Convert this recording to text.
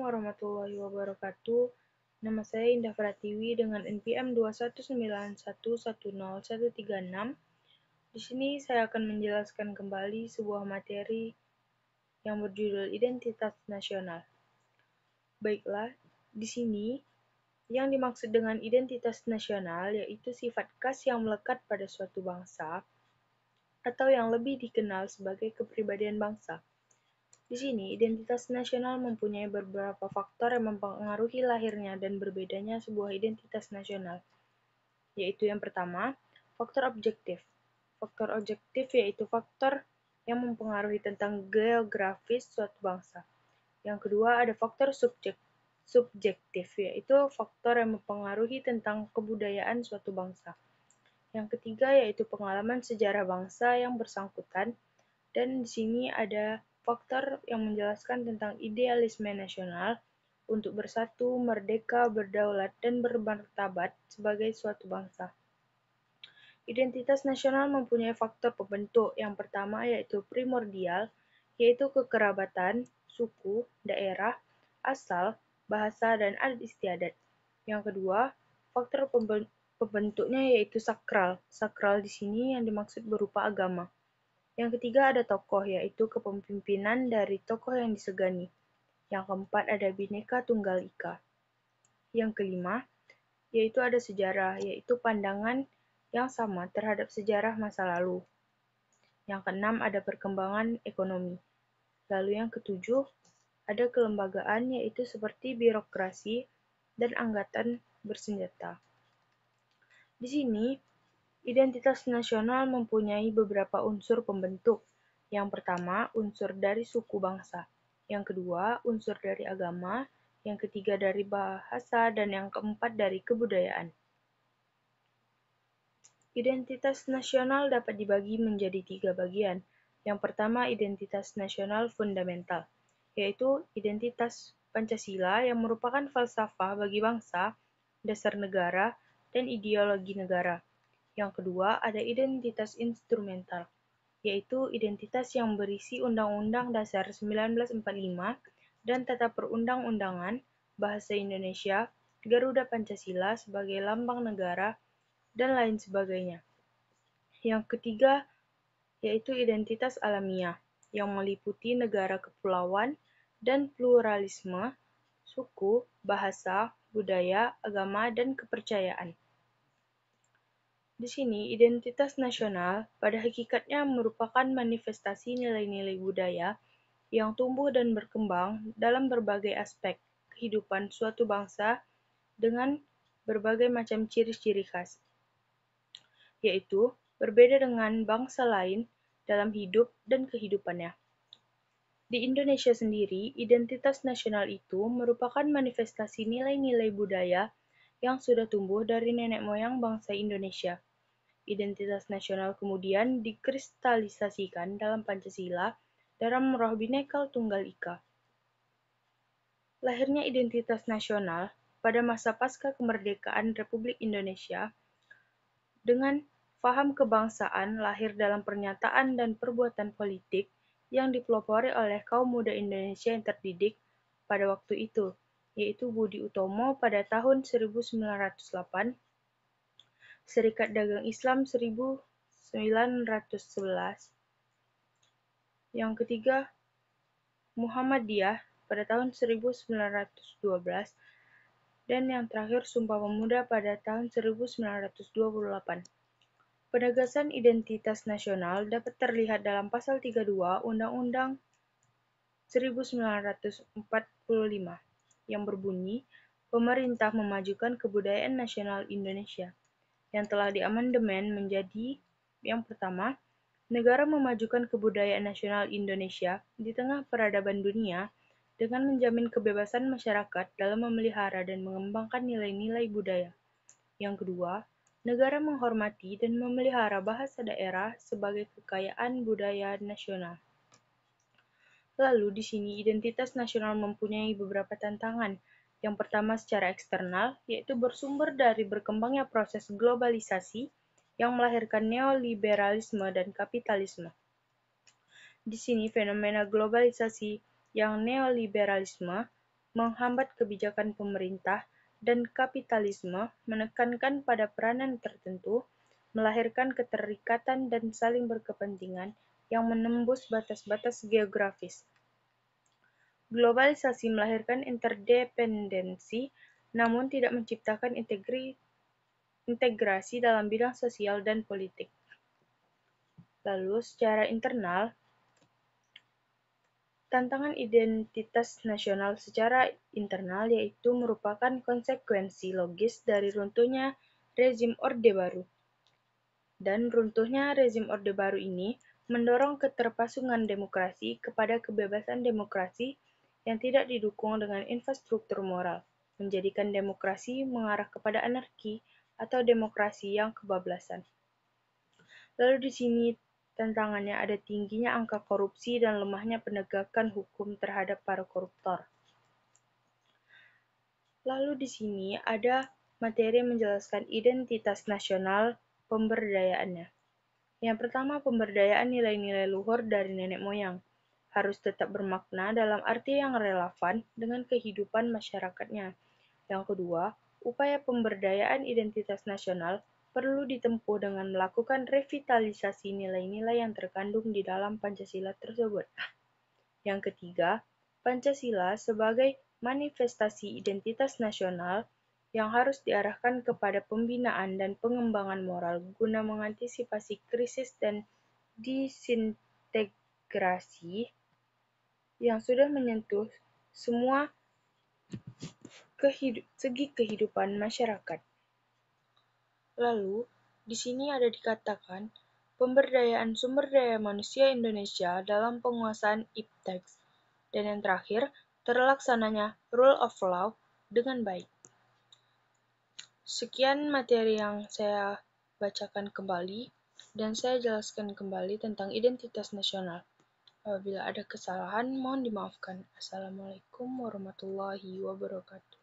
warahmatullahi wabarakatuh. Nama saya Indah Pratiwi dengan NPM 21911010136. Di sini saya akan menjelaskan kembali sebuah materi yang berjudul Identitas Nasional. Baiklah, di sini yang dimaksud dengan identitas nasional yaitu sifat khas yang melekat pada suatu bangsa atau yang lebih dikenal sebagai kepribadian bangsa. Di sini, identitas nasional mempunyai beberapa faktor yang mempengaruhi lahirnya dan berbedanya sebuah identitas nasional, yaitu yang pertama, faktor objektif. Faktor objektif yaitu faktor yang mempengaruhi tentang geografis suatu bangsa. Yang kedua, ada faktor subjektif, yaitu faktor yang mempengaruhi tentang kebudayaan suatu bangsa. Yang ketiga, yaitu pengalaman sejarah bangsa yang bersangkutan. Dan di sini ada faktor yang menjelaskan tentang idealisme nasional untuk bersatu, merdeka, berdaulat, dan bermartabat sebagai suatu bangsa. Identitas nasional mempunyai faktor pembentuk. Yang pertama yaitu primordial, yaitu kekerabatan, suku, daerah, asal, bahasa, dan adat istiadat. Yang kedua, faktor pembentuknya yaitu sakral. Sakral di sini yang dimaksud berupa agama. Yang ketiga ada tokoh, yaitu kepemimpinan dari tokoh yang disegani. Yang keempat ada Bhinneka Tunggal Ika. Yang kelima, yaitu ada sejarah, yaitu pandangan yang sama terhadap sejarah masa lalu. Yang keenam ada perkembangan ekonomi. Lalu yang ketujuh, ada kelembagaan, yaitu seperti birokrasi dan angkatan bersenjata. Di sini, identitas nasional mempunyai beberapa unsur pembentuk. Yang pertama, unsur dari suku bangsa. Yang kedua, unsur dari agama. Yang ketiga, dari bahasa. Dan yang keempat, dari kebudayaan. Identitas nasional dapat dibagi menjadi 3 bagian. Yang pertama, identitas nasional fundamental, yaitu identitas Pancasila yang merupakan falsafah bagi bangsa, dasar negara, dan ideologi negara. Yang kedua, ada identitas instrumental, yaitu identitas yang berisi Undang-Undang Dasar 1945 dan Tata Perundang-undangan, Bahasa Indonesia, Garuda Pancasila sebagai lambang negara, dan lain sebagainya. Yang ketiga, yaitu identitas alamiah, yang meliputi negara kepulauan dan pluralisme, suku, bahasa, budaya, agama, dan kepercayaan. Di sini, identitas nasional pada hakikatnya merupakan manifestasi nilai-nilai budaya yang tumbuh dan berkembang dalam berbagai aspek kehidupan suatu bangsa dengan berbagai macam ciri-ciri khas, yaitu berbeda dengan bangsa lain dalam hidup dan kehidupannya. Di Indonesia sendiri, identitas nasional itu merupakan manifestasi nilai-nilai budaya yang sudah tumbuh dari nenek moyang bangsa Indonesia. Identitas nasional kemudian dikristalisasikan dalam Pancasila dalam Roh Bhinneka Tunggal Ika. Lahirnya identitas nasional pada masa pasca kemerdekaan Republik Indonesia dengan faham kebangsaan lahir dalam pernyataan dan perbuatan politik yang dipelopori oleh kaum muda Indonesia yang terdidik pada waktu itu, yaitu Budi Utomo pada tahun 1908, Serikat Dagang Islam 1911, yang ketiga Muhammadiyah pada tahun 1912, dan yang terakhir Sumpah Pemuda pada tahun 1928. Penegasan identitas nasional dapat terlihat dalam Pasal 32 Undang-Undang 1945 yang berbunyi, pemerintah memajukan kebudayaan nasional Indonesia, yang telah diamandemen menjadi yang pertama, negara memajukan kebudayaan nasional Indonesia di tengah peradaban dunia dengan menjamin kebebasan masyarakat dalam memelihara dan mengembangkan nilai-nilai budaya. Yang kedua, negara menghormati dan memelihara bahasa daerah sebagai kekayaan budaya nasional. Lalu di sini identitas nasional mempunyai beberapa tantangan. Yang pertama secara eksternal, yaitu bersumber dari berkembangnya proses globalisasi yang melahirkan neoliberalisme dan kapitalisme. Di sini fenomena globalisasi yang neoliberalisme menghambat kebijakan pemerintah, dan kapitalisme menekankan pada peranan tertentu, melahirkan keterikatan dan saling berkepentingan yang menembus batas-batas geografis. Globalisasi melahirkan interdependensi, namun tidak menciptakan integrasi dalam bidang sosial dan politik. Lalu, secara internal, tantangan identitas nasional secara internal yaitu merupakan konsekuensi logis dari runtuhnya rezim Orde Baru. Dan runtuhnya rezim Orde Baru ini mendorong keterpasungan demokrasi kepada kebebasan demokrasi yang tidak didukung dengan infrastruktur moral, menjadikan demokrasi mengarah kepada anarki atau demokrasi yang kebablasan. Lalu di sini tantangannya ada tingginya angka korupsi dan lemahnya penegakan hukum terhadap para koruptor. Lalu di sini ada materi menjelaskan identitas nasional pemberdayaannya. Yang pertama, pemberdayaan nilai-nilai luhur dari nenek moyang harus tetap bermakna dalam arti yang relevan dengan kehidupan masyarakatnya. Yang kedua, upaya pemberdayaan identitas nasional perlu ditempuh dengan melakukan revitalisasi nilai-nilai yang terkandung di dalam Pancasila tersebut. Yang ketiga, Pancasila sebagai manifestasi identitas nasional yang harus diarahkan kepada pembinaan dan pengembangan moral guna mengantisipasi krisis dan disintegrasi yang sudah menyentuh semua segi kehidupan masyarakat. Lalu, di sini ada dikatakan pemberdayaan sumber daya manusia Indonesia dalam penguasaan iptek. Dan yang terakhir, terlaksananya rule of law dengan baik. Sekian materi yang saya bacakan kembali, dan saya jelaskan kembali tentang identitas nasional. Apabila ada kesalahan, mohon dimaafkan. Assalamualaikum warahmatullahi wabarakatuh.